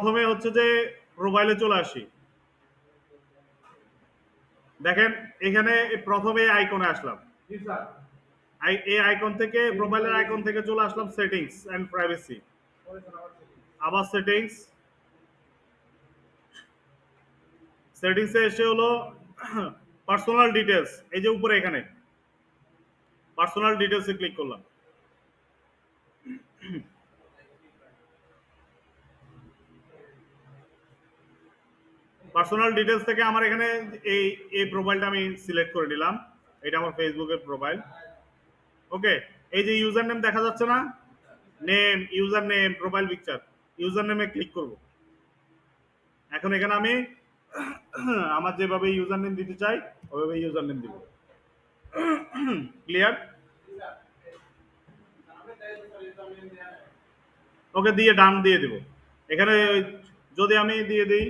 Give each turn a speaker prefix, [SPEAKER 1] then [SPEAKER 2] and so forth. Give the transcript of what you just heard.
[SPEAKER 1] প্রথমে হচ্ছে যে প্রোফাইলে চলে আসি। দেখেন এখানে প্রথমে আইকনে আসলাম, এই আইকন থেকে প্রোফাইলের আইকন থেকে চলে আসলাম সেটিংস এন্ড প্রাইভেসি, আবার সেটিংসে এসে হলো পার্সোনাল ডিটেলস, এই যে উপরে এখানে পার্সোনাল ডিটেলসে ক্লিক করলাম। পার্সোনাল ডিটেলস থেকে আমার এখানে এই প্রোফাইলটা আমি সিলেক্ট করে নিলাম, এটা আমার ফেসবুকের প্রোফাইল। ওকে, এই যে ইউজার নেম দেখা যাচ্ছে না, name, user name, profile picture, user নেমে ক্লিক করব। এখন এখানে আমি আমার যেভাবে ইউজার নেম দিতে চাই ওইভাবে ইউজার নেম দিব। ক্লিয়ার? ওকে, দিয়ে ডান দিয়ে দেব। এখানে যদি আমি দিয়ে দিই